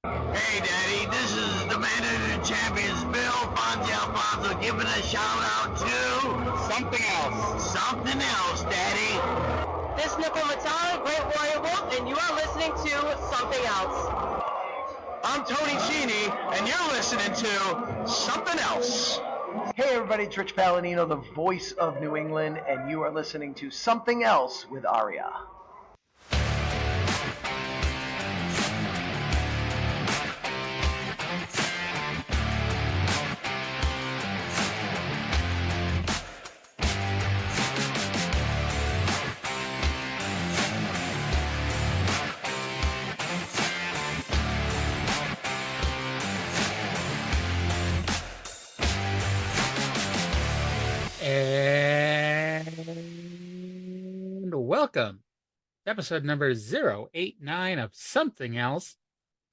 Hey, Daddy, this is the man of the champions, Bill Fonzie giving a shout out to something else. Something else, Daddy. This is Nickel Matara, Great Warrior Wolf, and you are listening to Something Else. I'm Tony Cini, and you're listening to Something Else. Hey everybody, it's Rich Palladino, the voice of New England, and you are listening to Something Else with Aria. And welcome to episode number 089 of Something Else.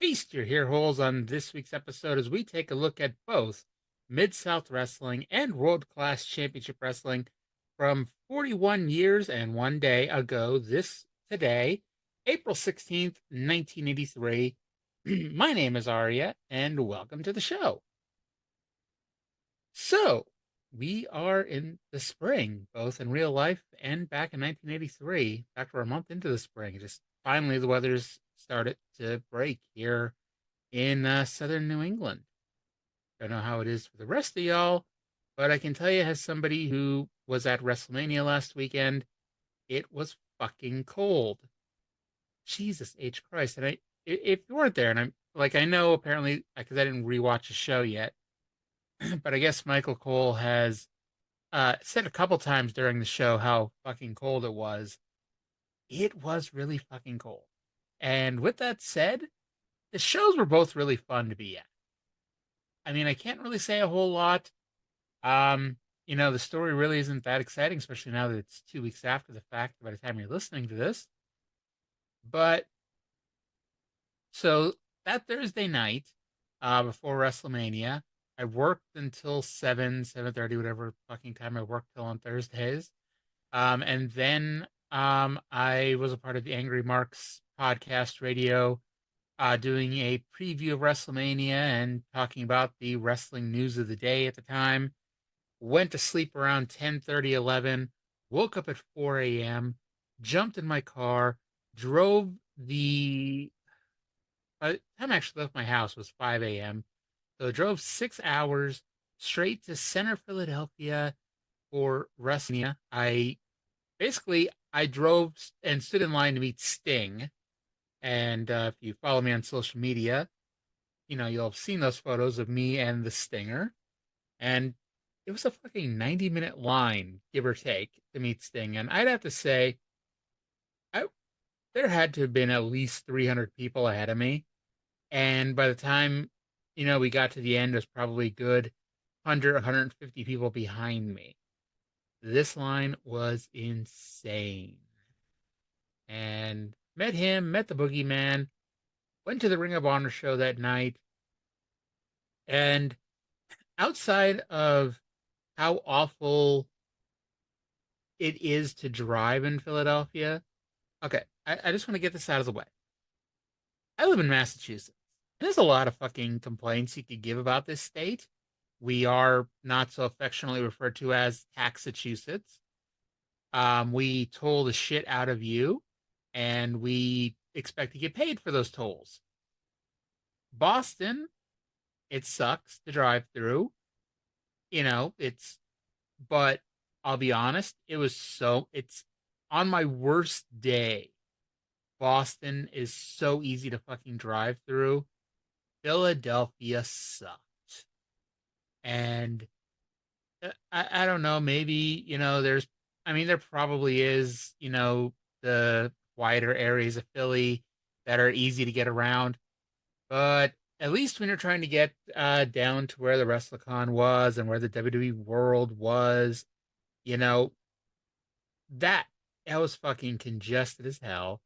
Feast your ear holes on this week's episode as we take a look at both Mid-South Wrestling and World Class Championship Wrestling from 41 years and 1 day ago today, April 16th, 1983. My name is Aria, and welcome to the show. So, we are in the spring, both in real life and back in 1983. In fact, we're a month into the spring. Just finally, the weather's started to break here in southern New England. Don't know how it is for the rest of y'all, but I can tell you, as somebody who was at WrestleMania last weekend, it was fucking cold. Jesus H. Christ. And if you weren't there, and I know apparently, because I didn't rewatch the show yet, but I guess Michael Cole has said a couple times during the show how fucking cold it was. It was really fucking cold. And with that said, the shows were both really fun to be at. I mean, I can't really say a whole lot. The story really isn't that exciting, especially now that it's 2 weeks after the fact by the time you're listening to this. But so that Thursday night, before WrestleMania, I worked until 7:30, whatever fucking time I worked till on Thursdays. And then I was a part of the Angry Marks podcast radio, doing a preview of WrestleMania and talking about the wrestling news of the day at the time. Went to sleep around 10:30, 11, woke up at 4 a.m., jumped in my car, drove by the time I actually left my house was 5 a.m. So I drove 6 hours straight to Center Philadelphia for WrestleMania. I drove and stood in line to meet Sting. And if you follow me on social media, you'll have seen those photos of me and the Stinger. And it was a fucking 90-minute line, give or take, to meet Sting. And I'd have to say, there had to have been at least 300 people ahead of me. And by the time, we got to the end, it was probably good 100, 150 people behind me. This line was insane. And met the Boogeyman, went to the Ring of Honor show that night. And outside of how awful it is to drive in Philadelphia, okay, I just want to get this out of the way. I live in Massachusetts. There's a lot of fucking complaints you could give about this state. We are not so affectionately referred to as Taxachusetts. We toll the shit out of you, and we expect to get paid for those tolls. Boston, it sucks to drive through. But I'll be honest, it's on my worst day. Boston is so easy to fucking drive through. Philadelphia sucked. And I don't know, maybe, there probably is, the wider areas of Philly that are easy to get around. But at least when you're trying to get down to where the WrestleCon was and where the WWE World was, that was fucking congested as hell.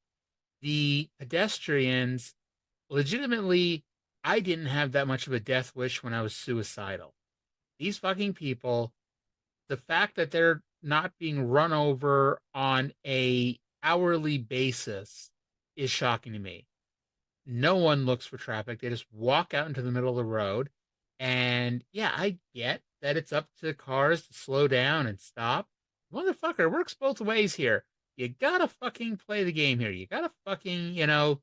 The pedestrians, legitimately, I didn't have that much of a death wish when I was suicidal. These fucking people, the fact that they're not being run over on a hourly basis is shocking to me. No one looks for traffic. They just walk out into the middle of the road. And yeah, I get that it's up to cars to slow down and stop. Motherfucker, it works both ways here. You gotta fucking play the game here. You gotta fucking, at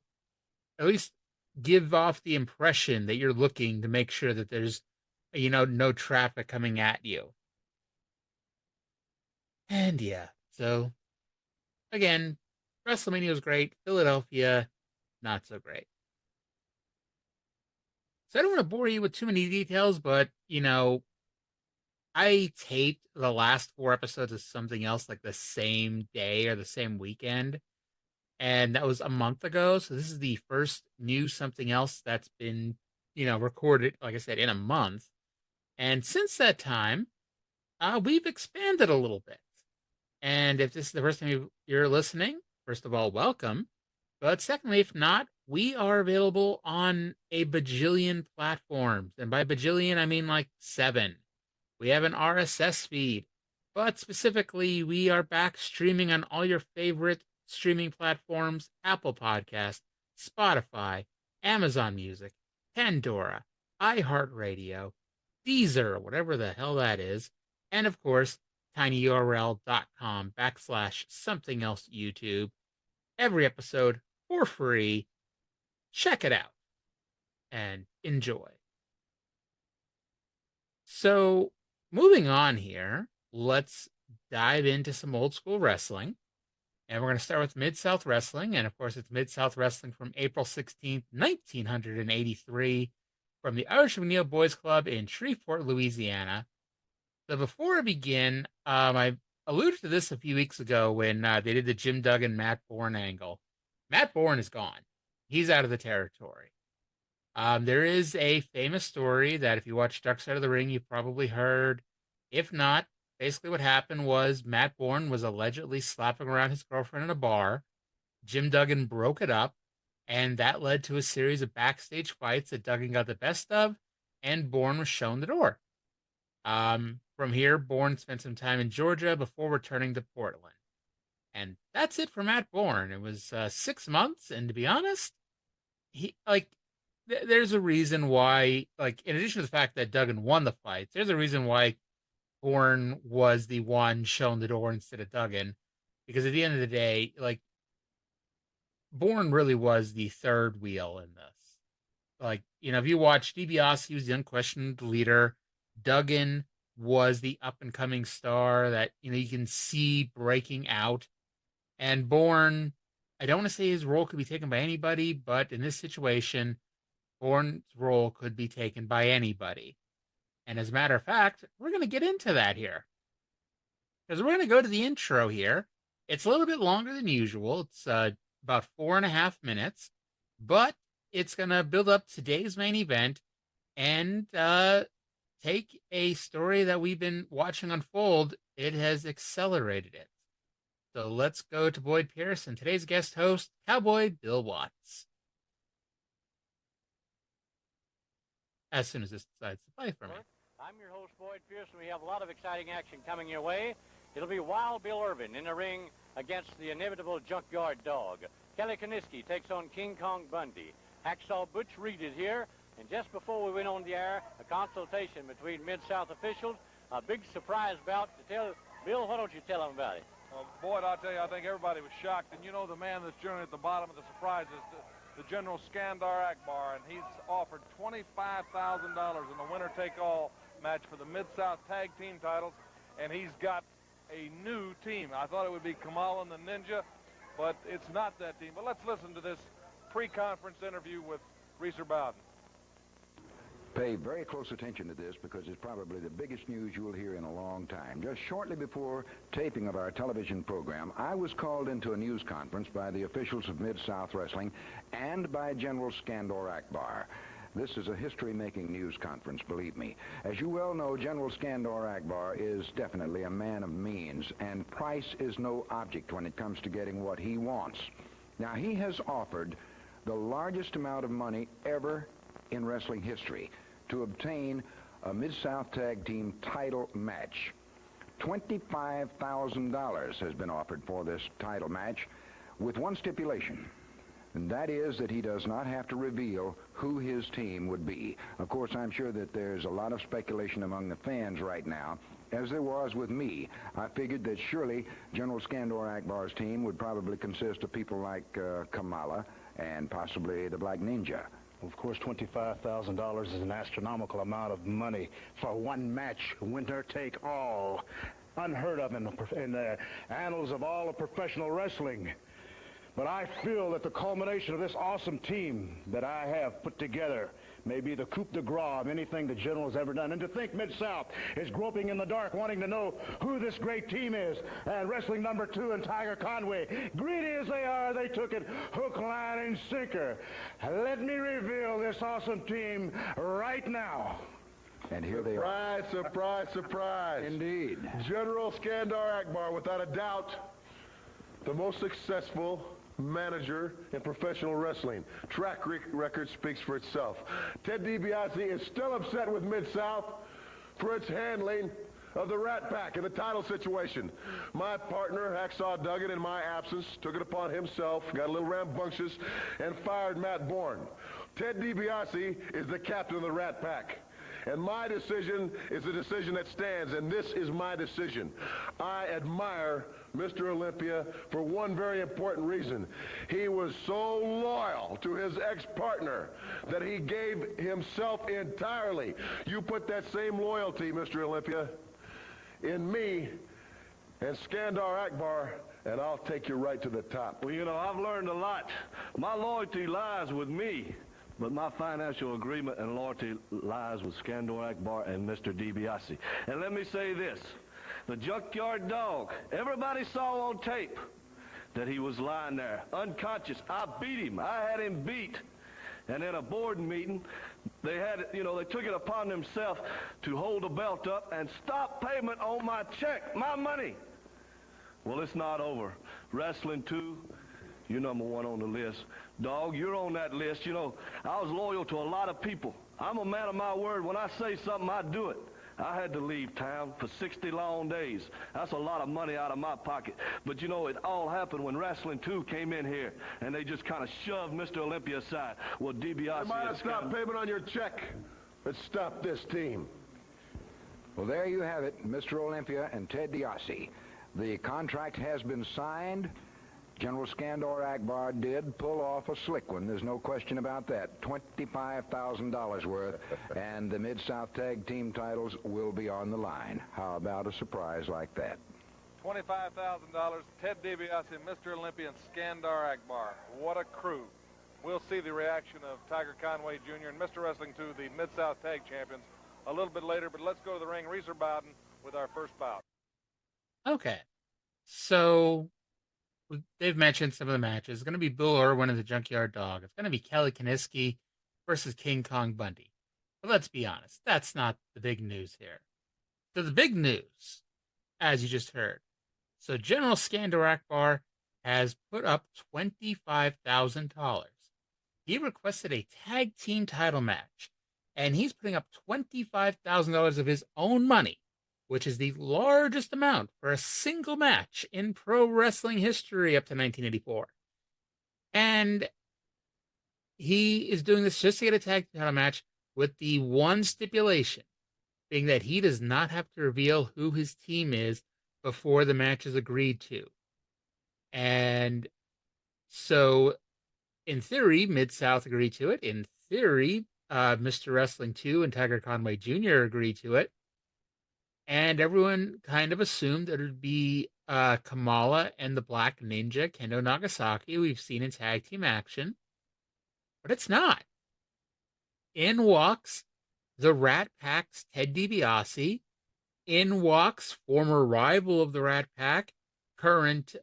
least give off the impression that you're looking to make sure that there's, no traffic coming at you. And yeah, so again, WrestleMania was great. Philadelphia, not so great. So I don't want to bore you with too many details, but I taped the last 4 episodes of something else like the same day or the same weekend, and that was a month ago. So this is the first new something else that's been, recorded, like I said, in a month. And since that time, we've expanded a little bit. And if this is the first time you're listening, first of all, welcome. But secondly, if not, we are available on a bajillion platforms. And by bajillion, I mean like 7. We have an RSS feed. But specifically, we are back streaming on all your favorite streaming platforms: Apple Podcast, Spotify, Amazon Music, Pandora, iHeartRadio, Deezer, whatever the hell that is, and of course, tinyurl.com/something else YouTube. Every episode for free. Check it out and enjoy. So, moving on here, let's dive into some old school wrestling. And we're going to start with Mid-South Wrestling. And of course, it's Mid-South Wrestling from April 16th, 1983, from the Irish McNeil Boys Club in Shreveport, Louisiana. So before I begin, I alluded to this a few weeks ago when they did the Jim Duggan Matt Bourne angle. Matt Bourne is gone. He's out of the territory. There is a famous story that if you watch Dark Side of the Ring, you've probably heard. If not, basically what happened was Matt Bourne was allegedly slapping around his girlfriend in a bar. Jim Duggan broke it up, and that led to a series of backstage fights that Duggan got the best of, and Bourne was shown the door. From here, Bourne spent some time in Georgia before returning to Portland. And that's it for Matt Bourne. It was 6 months, and to be honest, there's a reason why, in addition to the fact that Duggan won the fights, there's a reason why Bourne was the one shown the door instead of Duggan. Because at the end of the day, Bourne really was the third wheel in this. If you watch DiBiase, he was the unquestioned leader. Duggan was the up-and-coming star that, you can see breaking out. And Bourne, I don't want to say his role could be taken by anybody, but in this situation, Bourne's role could be taken by anybody. And as a matter of fact, we're going to get into that here. Because we're going to go to the intro here. It's a little bit longer than usual. It's about 4.5 minutes. But it's going to build up today's main event and take a story that we've been watching unfold. It has accelerated it. So let's go to Boyd Pierce and today's guest host, Cowboy Bill Watts. As soon as this decides to play for me. I'm your host, Boyd Pierce, and we have a lot of exciting action coming your way. It'll be Wild Bill Irvin in the ring against the inevitable Junkyard Dog. Kelly Kiniski takes on King Kong Bundy. Hacksaw Butch Reed is here. And just before we went on the air, a consultation between Mid-South officials, a big surprise bout to tell. Bill, why don't you tell them about it? Boyd, I'll tell you, I think everybody was shocked. And the man that's generally at the bottom of the surprise is the General Skandor Akbar, and he's offered $25,000 in the winner-take-all match for the Mid-South Tag Team titles, and he's got a new team. I thought it would be Kamala and the Ninja, but it's not that team. But let's listen to this pre-conference interview with Reeser Bowden. Pay very close attention to this because it's probably the biggest news you will hear in a long time. Just shortly before taping of our television program, I was called into a news conference by the officials of Mid-South Wrestling and by General Skandor Akbar. This is a history-making news conference, believe me. As you well know, General Skandor Akbar is definitely a man of means, and price is no object when it comes to getting what he wants. Now, he has offered the largest amount of money ever in wrestling history to obtain a Mid-South Tag Team title match. $25,000 has been offered for this title match with one stipulation. And that is that he does not have to reveal who his team would be. Of course, I'm sure that there's a lot of speculation among the fans right now, as there was with me. I figured that surely General Skandor Akbar's team would probably consist of people like Kamala and possibly the Black Ninja. Of course, $25,000 is an astronomical amount of money for one match, winner take all. Unheard of in the annals of all of professional wrestling. But I feel that the culmination of this awesome team that I have put together may be the coup de grace of anything the General's ever done. And to think Mid-South is groping in the dark, wanting to know who this great team is. And wrestling number 2 and Tiger Conway, greedy as they are, they took it hook, line, and sinker. Let me reveal this awesome team right now. And here they are. Surprise, surprise, surprise. Indeed. General Skandor Akbar, without a doubt, the most successful manager in professional wrestling. Track record speaks for itself. Ted DiBiase is still upset with Mid-South for its handling of the Rat Pack in the title situation. My partner, Hacksaw Duggan, in my absence, took it upon himself, got a little rambunctious, and fired Matt Bourne. Ted DiBiase is the captain of the Rat Pack. And my decision is a decision that stands, and this is my decision. I admire Mr. Olympia for one very important reason. He was so loyal to his ex-partner that he gave himself entirely. You put that same loyalty, Mr. Olympia, in me and Skandor Akbar, and I'll take you right to the top. Well, you know, I've learned a lot. My loyalty lies with me. But my financial agreement and loyalty lies with Skandor Akbar and Mr. DiBiase. And let me say this. The junkyard dog, everybody saw on tape that he was lying there, unconscious. I beat him. I had him beat. And in a board meeting, they had, they took it upon themselves to hold the belt up and stop payment on my check, my money. Well, it's not over. Wrestling 2, you're number 1 on the list. Dog, you're on that list. I was loyal to a lot of people. I'm a man of my word. When I say something, I do it. I had to leave town for 60 long days. That's a lot of money out of my pocket. But it all happened when Wrestling 2 came in here, and they just kind of shoved Mr. Olympia aside. Well, DiBiase... They might have stopped payment on your check. Let's stop this team. Well, there you have it, Mr. Olympia and Ted DiBiase. The contract has been signed. General Skandor Akbar did pull off a slick one. There's no question about that. $25,000 worth, and the Mid-South Tag Team titles will be on the line. How about a surprise like that? $25,000, Ted DiBiase, Mr. Olympia, and Skandor Akbar. What a crew. We'll see the reaction of Tiger Conway Jr. and Mr. Wrestling 2, the Mid-South Tag Champions, a little bit later, but let's go to the ring. Reeser Bowden with our first bout. Okay. So... they've mentioned some of the matches. It's going to be Bill Irwin and the Junkyard Dog. It's going to be Kelly Kiniski versus King Kong Bundy. But let's be honest, that's not the big news here. So the big news, as you just heard, so General Skandor Akbar has put up $25,000. He requested a tag team title match, and he's putting up $25,000 of his own money, which is the largest amount for a single match in pro wrestling history up to 1984. And he is doing this just to get a tag title match with the one stipulation, being that he does not have to reveal who his team is before the match is agreed to. And so, in theory, Mid-South agreed to it. In theory, Mr. Wrestling 2 and Tiger Conway Jr. agreed to it. And everyone kind of assumed that it would be Kamala and the Black Ninja, Kendo Nagasaki, we've seen in tag team action. But it's not. In walks the Rat Pack's Ted DiBiase. In walks former rival of the Rat Pack, current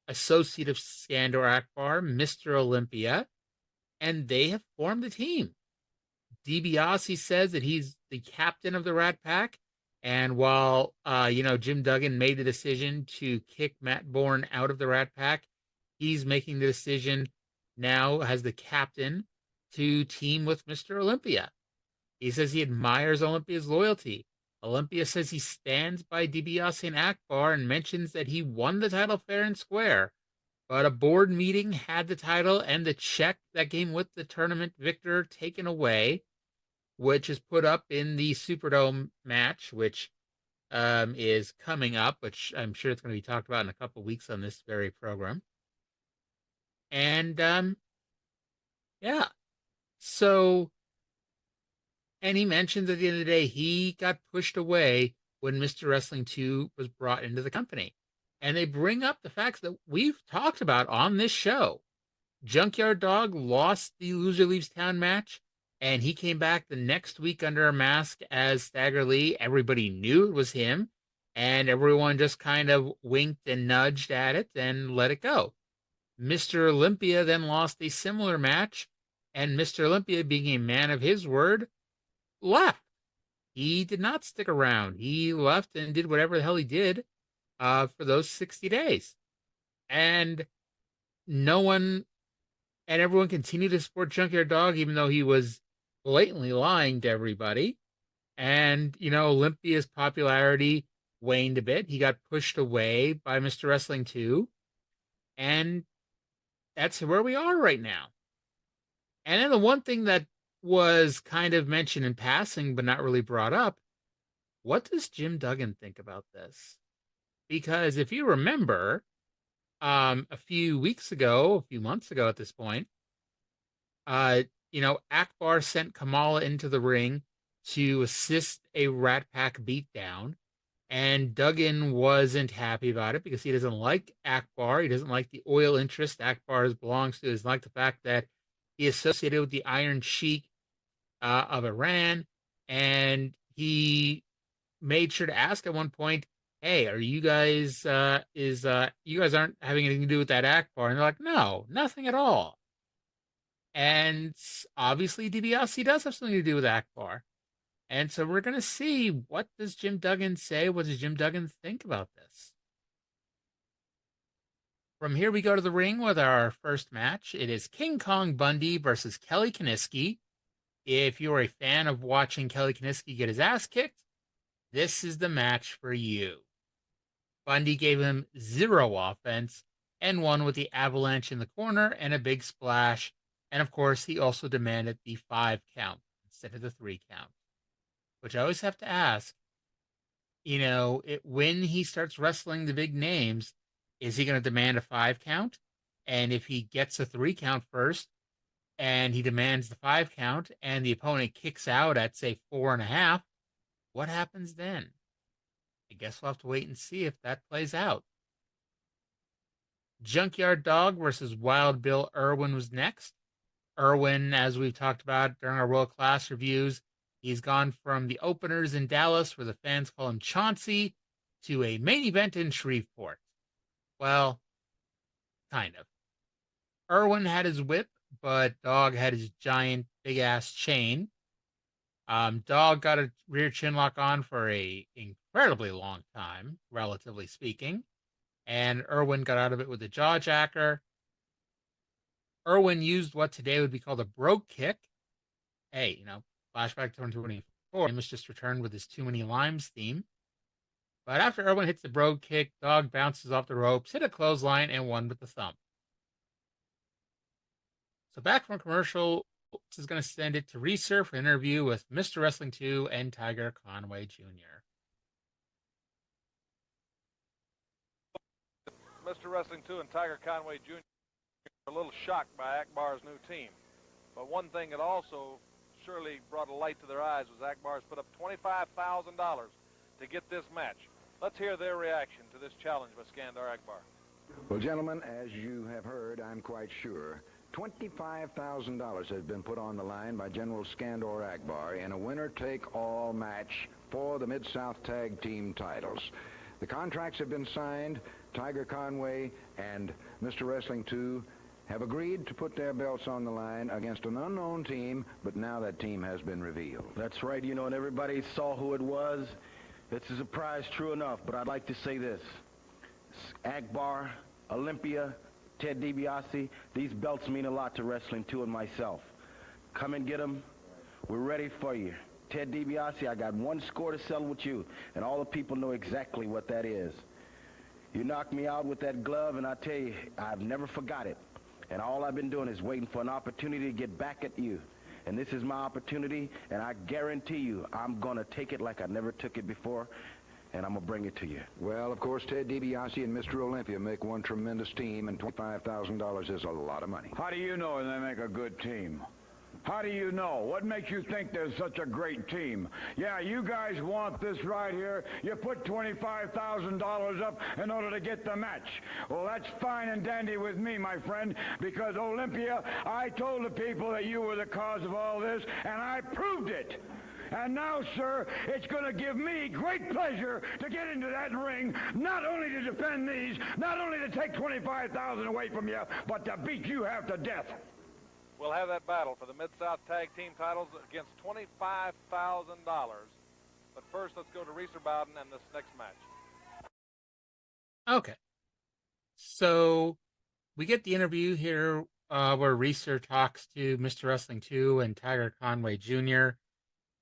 associate of Skandor Akbar, Mr. Olympia. And they have formed a team. DiBiase says that he's the captain of the Rat Pack. And while, Jim Duggan made the decision to kick Matt Bourne out of the Rat Pack, he's making the decision now as the captain to team with Mr. Olympia. He says he admires Olympia's loyalty. Olympia says he stands by DiBiase and Akbar and mentions that he won the title fair and square. But a board meeting had the title and the check that came with the tournament victor taken away, which is put up in the Superdome match, which is coming up, which I'm sure it's going to be talked about in a couple weeks on this very program. And yeah, so, and he mentioned at the end of the day, he got pushed away when Mr. Wrestling 2 was brought into the company. And they bring up the facts that we've talked about on this show. Junkyard Dog lost the Loser Leaves Town match, and he came back the next week under a mask as Stagger Lee. Everybody knew it was him, and everyone just kind of winked and nudged at it and let it go. Mr. Olympia then lost a similar match, and Mr. Olympia, being a man of his word, left. He did not stick around. He left and did whatever the hell he did for those 60 days. And no one, and everyone continued to support Junkyard Dog, even though he was blatantly lying to everybody. And, Olympia's popularity waned a bit. He got pushed away by Mr. Wrestling 2. And that's where we are right now. And then the one thing that was kind of mentioned in passing, but not really brought up, what does Jim Duggan think about this? Because if you remember, a few months ago at this point, Akbar sent Kamala into the ring to assist a Rat Pack beatdown, and Duggan wasn't happy about it because he doesn't like Akbar. He doesn't like the oil interest Akbar belongs to. He doesn't like the fact that he associated with the Iron Sheik of Iran, and he made sure to ask at one point, "Hey, are you guys you guys aren't having anything to do with that Akbar?" And they're like, "No, nothing at all." And obviously DiBiase does have something to do with Akbar. And so we're going to see, what does Jim Duggan say? What does Jim Duggan think about this? From here, we go to the ring with our first match. It is King Kong Bundy versus Kelly Kiniski. If you're a fan of watching Kelly Kiniski get his ass kicked, this is the match for you. Bundy gave him 0 offense and won with the avalanche in the corner and a big splash. And of course, he also demanded the 5 count instead of the 3 count. Which I always have to ask, when he starts wrestling the big names, is he going to demand a 5 count? And if he gets a 3 count first, and he demands the 5 count, and the opponent kicks out at, say, 4.5, what happens then? I guess we'll have to wait and see if that plays out. Junkyard Dog versus Wild Bill Irwin was next. Irwin, as we've talked about during our World Class reviews, he's gone from the openers in Dallas, where the fans call him Chauncey, to a main event in Shreveport. Well, kind of. Irwin had his whip, but Dog had his giant, big-ass chain. Dog got a rear chin lock on for a incredibly long time, relatively speaking, and Irwin got out of it with a jaw jacker. Irwin used what today would be called a brogue kick. Hey, flashback to 2024, Amos just returned with his Too Many Limes theme. But after Irwin hits the brogue kick, Dog bounces off the ropes, hit a clothesline, and won with the thumb. So back from commercial, this is going to send it to Reeser for an interview with Mr. Wrestling 2 and Tiger Conway Jr. Mr. Wrestling 2 and Tiger Conway Jr. are a little shocked by Akbar's new team. But one thing that also surely brought a light to their eyes was Akbar's put up $25,000 to get this match. Let's hear their reaction to this challenge by Skandor Akbar. Well, gentlemen, as you have heard, I'm quite sure, $25,000 has been put on the line by General Skandor Akbar in a winner-take-all match for the Mid-South Tag Team titles. The contracts have been signed. Tiger Conway and Mr. Wrestling 2 have agreed to put their belts on the line against an unknown team, but now that team has been revealed. That's right, and everybody saw who it was. It's a surprise, true enough, but I'd like to say this. Akbar, Olympia, Ted DiBiase, these belts mean a lot to Wrestling 2 and myself. Come and get them. We're ready for you. Ted DiBiase, I got one score to settle with you, and all the people know exactly what that is. You knocked me out with that glove, and I tell you, I've never forgot it. And all I've been doing is waiting for an opportunity to get back at you. And this is my opportunity, and I guarantee you, I'm going to take it like I never took it before, and I'm going to bring it to you. Well, of course, Ted DiBiase and Mr. Olympia make one tremendous team, and $25,000 is a lot of money. How do you know they make a good team? How do you know? What makes you think they're such a great team? Yeah, you guys want this right here. You put $25,000 up in order to get the match. Well, that's fine and dandy with me, my friend, because Olympia, I told the people that you were the cause of all this, and I proved it. And now, sir, it's going to give me great pleasure to get into that ring, not only to defend these, not only to take $25,000 away from you, but to beat you half to death. We'll have that battle for the Mid-South Tag Team titles against $25,000. But first, let's go to Reeser Bowden and this next match. Okay. So we get the interview here where Reeser talks to Mr. Wrestling 2 and Tiger Conway Jr.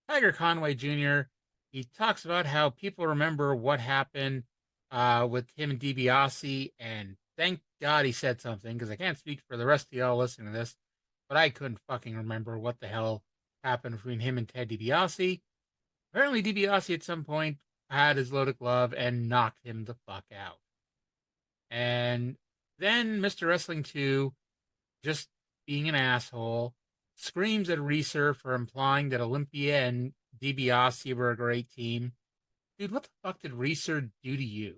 Tiger Conway Jr., he talks about how people remember what happened with him and DiBiase, and thank God he said something, because I can't speak for the rest of y'all listening to this, but I couldn't fucking remember what the hell happened between him and Ted DiBiase. Apparently DiBiase at some point had his loaded glove and knocked him the fuck out. And then Mr. Wrestling 2, just being an asshole, screams at Reeser for implying that Olympia and DiBiase were a great team. Dude, what the fuck did Reeser do to you?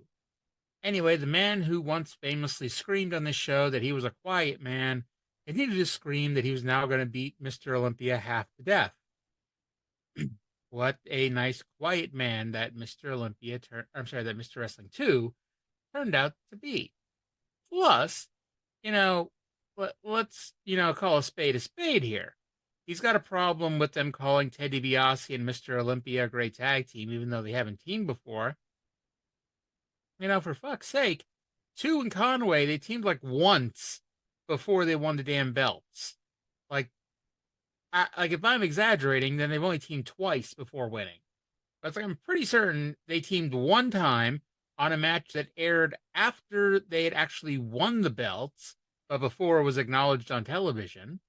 Anyway, the man who once famously screamed on this show that he was a quiet man continued to scream that he was now going to beat Mr. Olympia half to death. What a nice quiet man that Mr. Wrestling 2 turned out to be. Plus, let's call a spade here. He's got a problem with them calling Ted DiBiase and Mr. Olympia a great tag team, even though they haven't teamed before. For fuck's sake, 2 and Conway, they teamed like once before they won the damn belts. Like if I'm exaggerating, then they've only teamed twice before winning. But I'm pretty certain they teamed one time on a match that aired after they had actually won the belts, but before it was acknowledged on television.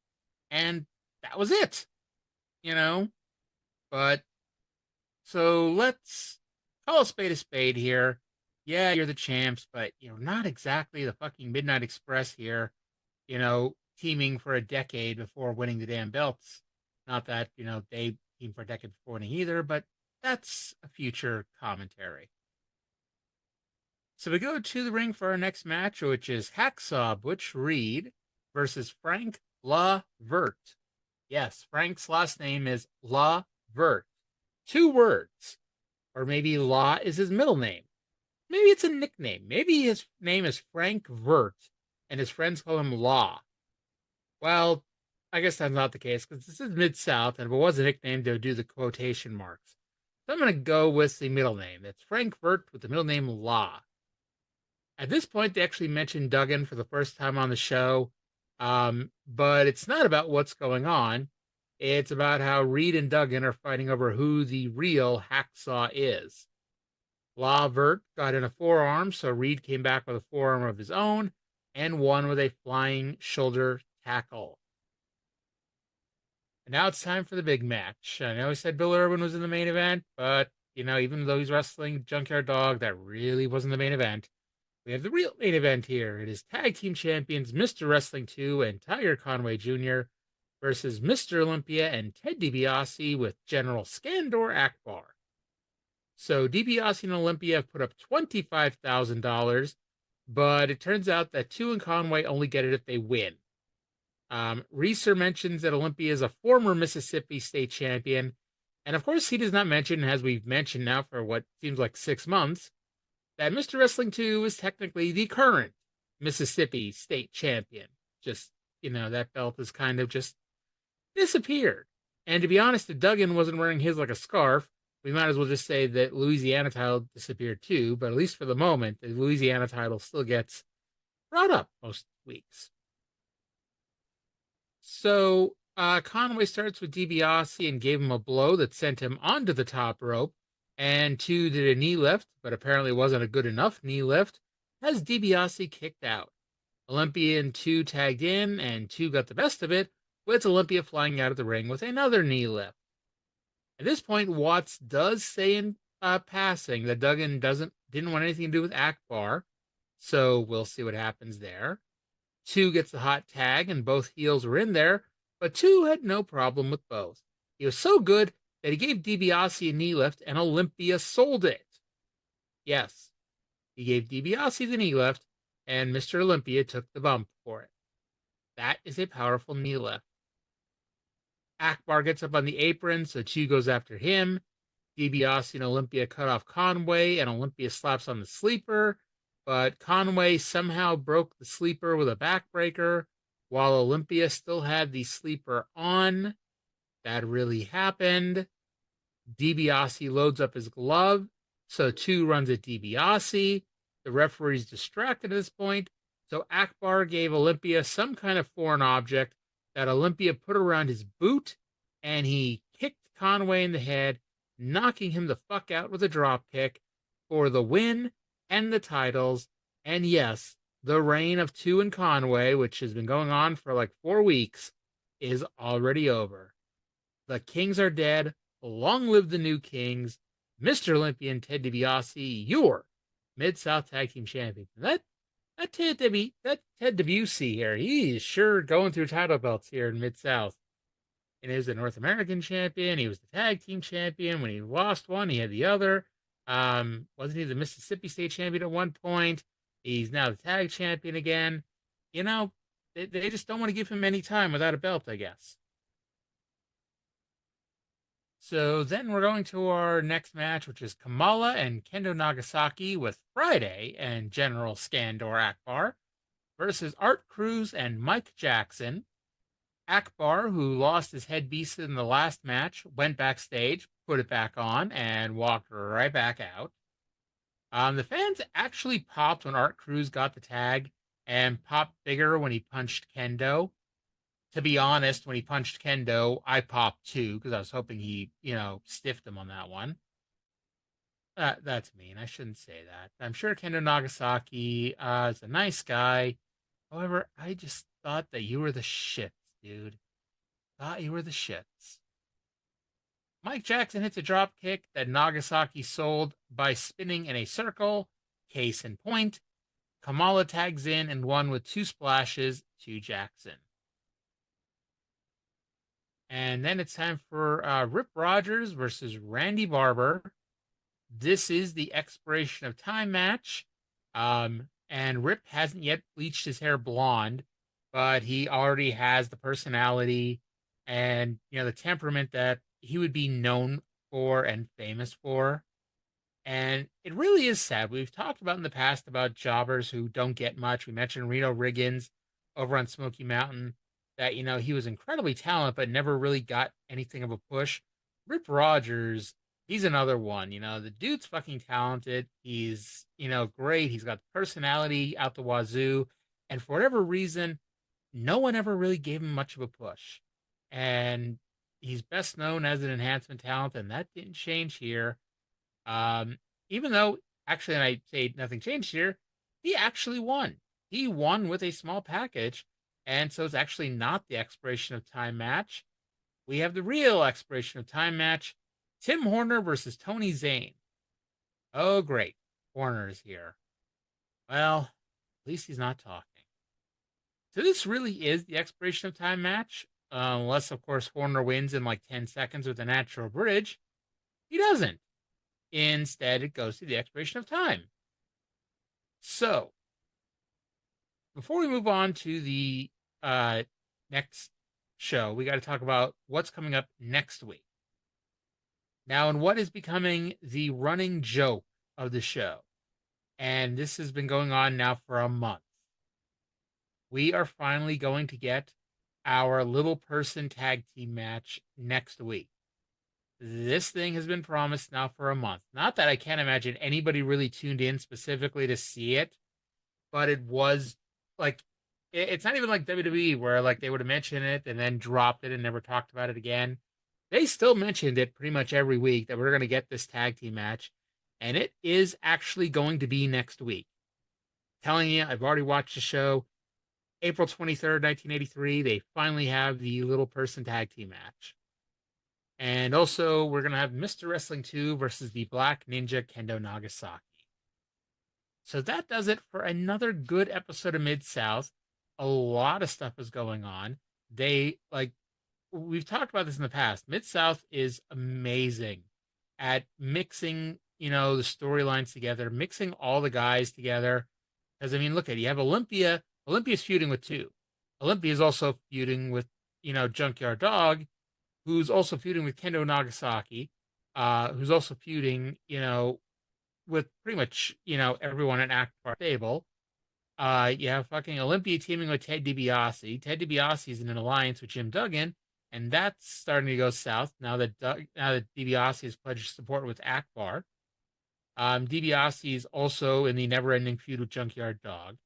And that was it. But, so let's call a spade here. Yeah, you're the champs, but, not exactly the fucking Midnight Express here, teaming for a decade before winning the damn belts. Not that, they teamed for a decade before winning either, but that's a future commentary. So we go to the ring for our next match, which is Hacksaw Butch Reed versus Frank LaVert. Yes, Frank's last name is LaVert. 2 words. Or maybe La is his middle name. Maybe it's a nickname. Maybe his name is Frank Vert, and his friends call him La. Well, I guess that's not the case, because this is Mid-South, and if it was a nickname, they would do the quotation marks. So I'm going to go with the middle name. It's Frank Vert with the middle name La. At this point, they actually mentioned Duggan for the first time on the show, but it's not about what's going on. It's about how Reed and Duggan are fighting over who the real Hacksaw is. LaVert got in a forearm, so Reed came back with a forearm of his own and won with a flying shoulder tackle. And now it's time for the big match. I know I said Bill Irwin was in the main event, but, even though he's wrestling Junkyard Dog, that really wasn't the main event. We have the real main event here. It is Tag Team Champions Mr. Wrestling 2 and Tiger Conway Jr. versus Mr. Olympia and Ted DiBiase with General Skandor Akbar. So DiBiase and Olympia have put up $25,000, but it turns out that 2 and Conway only get it if they win. Reeser mentions that Olympia is a former Mississippi state champion, and of course he does not mention, as we've mentioned now for what seems like 6 months, that Mr. Wrestling 2 is technically the current Mississippi state champion. Just, that belt has kind of just disappeared. And to be honest, if Duggan wasn't wearing his like a scarf, we might as well just say that Louisiana title disappeared too, but at least for the moment, the Louisiana title still gets brought up most weeks. So Conway starts with DiBiase and gave him a blow that sent him onto the top rope, and 2 did a knee lift, but apparently wasn't a good enough knee lift. has DiBiase kicked out. Olympia and 2 tagged in, and 2 got the best of it, with Olympia flying out of the ring with another knee lift. At this point, Watts does say in passing that Duggan didn't want anything to do with Akbar, so we'll see what happens there. 2 gets the hot tag, and both heels were in there, but 2 had no problem with both. He was so good that he gave DiBiase a knee lift, and Olympia sold it. Yes, he gave DiBiase the knee lift, and Mr. Olympia took the bump for it. That is a powerful knee lift. Akbar gets up on the apron, so 2 goes after him. DiBiase and Olympia cut off Conway, and Olympia slaps on the sleeper, but Conway somehow broke the sleeper with a backbreaker, while Olympia still had the sleeper on. That really happened. DiBiase loads up his glove, so 2 runs at DiBiase. The referee's distracted at this point, so Akbar gave Olympia some kind of foreign object that Olympia put around his boot, and he kicked Conway in the head, knocking him the fuck out with a drop kick for the win and the titles. And yes, the reign of 2 and Conway, which has been going on for like 4 weeks, is already over. The Kings are dead. Long live the new Kings. Mr. Olympia and Ted DiBiase, your Mid-South Tag Team Champion. That Ted DiBiase here, he is sure going through title belts here in Mid-South. And he was the North American champion. He was the tag team champion. When he lost one, he had the other. Wasn't he the Mississippi State champion at one point? He's now the tag champion again. You know, they just don't want to give him any time without a belt, I guess. So then we're going to our next match, which is Kamala and Kendo Nagasaki with Friday and General Skandor Akbar versus Art Cruz and Mike Jackson. Akbar, who lost his headpiece in the last match, went backstage, put it back on, and walked right back out. The fans actually popped when Art Cruz got the tag and popped bigger when he punched Kendo. To be honest, when he punched Kendo, I popped too because I was hoping he, stiffed him on that one. That's mean. I shouldn't say that. I'm sure Kendo Nagasaki is a nice guy. However, I just thought that you were the shits, dude. Thought you were the shits. Mike Jackson hits a drop kick that Nagasaki sold by spinning in a circle. Case in point, Kamala tags in and won with 2 splashes to Jackson. And then it's time for Rip Rogers versus Randy Barber. This is the expiration of time match. And Rip hasn't yet bleached his hair blonde, but he already has the personality and, the temperament that he would be known for and famous for. And it really is sad. We've talked about in the past about jobbers who don't get much. We mentioned Reno Riggins over on Smoky Mountain. That, he was incredibly talented, but never really got anything of a push. Rip Rogers, he's another one. The dude's fucking talented. He's, great. He's got personality out the wazoo. And for whatever reason, no one ever really gave him much of a push. And he's best known as an enhancement talent, and that didn't change here. Even though, actually, and I say nothing changed here, he actually won. He won with a small package. And so it's actually not the expiration of time match. We have the real expiration of time match. Tim Horner versus Tony Zane. Oh, great. Horner is here. Well, at least he's not talking. So this really is the expiration of time match. Unless, of course, Horner wins in like 10 seconds with a natural bridge. He doesn't. Instead, it goes to the expiration of time. So, before we move on to the next show, we got to talk about what's coming up next week. Now, in what is becoming the running joke of the show, and this has been going on now for a month, we are finally going to get our little person tag team match next week. This thing has been promised now for a month. Not that I can't imagine anybody really tuned in specifically to see it, but it was like, it's not even like WWE where like they would have mentioned it and then dropped it and never talked about it again. They still mentioned it pretty much every week that we're going to get this tag team match, and it is actually going to be next week. telling you, I've already watched the show. April 23rd, 1983, they finally have the little person tag team match. And also, we're going to have Mr. Wrestling 2 versus the Black Ninja Kendo Nagasaki. So that does it for another good episode of Mid-South. A lot of stuff is going on. We've talked about this in the past. Mid-South is amazing at mixing, the storylines together, mixing all the guys together. Because, look at it. You have Olympia. Olympia's feuding with two. Olympia is also feuding with, Junkyard Dog, who's also feuding with Kendo Nagasaki, who's also feuding, with pretty much, everyone in Akbar stable. You have fucking Olympia teaming with Ted DiBiase. Ted DiBiase is in an alliance with Jim Duggan, and that's starting to go south now that DiBiase has pledged support with Akbar. DiBiase is also in the never-ending feud with Junkyard Dog.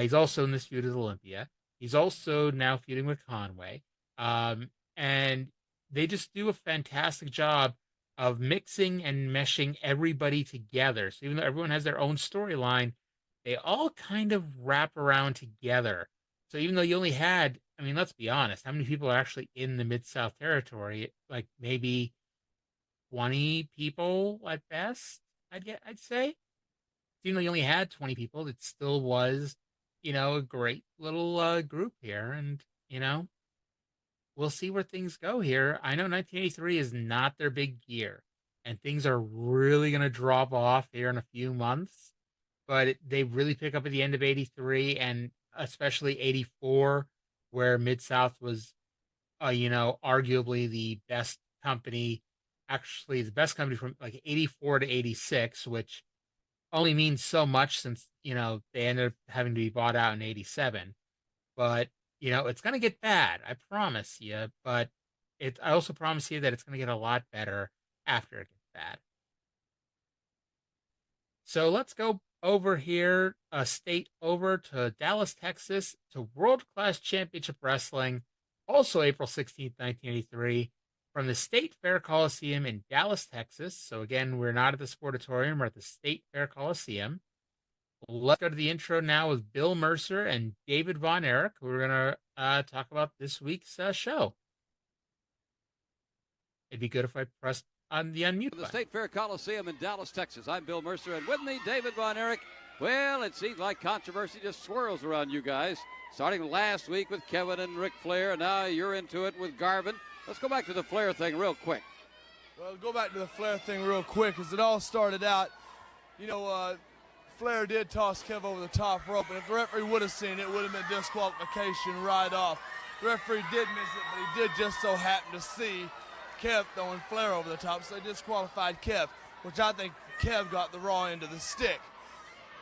He's also in this feud with Olympia. He's also now feuding with Conway. And they just do a fantastic job of mixing and meshing everybody together. So even though everyone has their own storyline, they all kind of wrap around together. So even though you only had, let's be honest, how many people are actually in the Mid-South territory? Like maybe 20 people at best, I'd say. Even though you only had 20 people, it still was, a great little group here. And, we'll see where things go here. I know 1983 is not their big year, and things are really going to drop off here in a few months. But they really pick up at the end of 83 and especially 84, where Mid-South was, arguably the best company. Actually, the best company from like 84 to 86, which only means so much since, they ended up having to be bought out in 87. But, it's going to get bad. I promise you. But I also promise you that it's going to get a lot better after it gets bad. So let's go over here, a state over to Dallas, Texas, to World Class Championship Wrestling, also April 16th, 1983, from the State Fair Coliseum in Dallas, Texas. So again, we're not at the Sportatorium, we're at the State Fair Coliseum. Let's go to the intro now with Bill Mercer and David Von Erich, who are going to talk about this week's show. It'd be good if I pressed on the unmute button. The State Fair Coliseum in Dallas, Texas. I'm Bill Mercer, and with me, David Von Erich. Well, it seems like controversy just swirls around you guys. Starting last week with Kevin and Ric Flair, and now you're into it with Garvin. Let's go back to the Flair thing real quick. Well, go back to the Flair thing real quick, because it all started out, Flair did toss Kev over the top rope, and if the referee would have seen it, it would have been disqualification right off. The referee did miss it, but he did just so happen to see Kev throwing Flair over the top, so they disqualified Kev, which I think Kev got the raw end of the stick.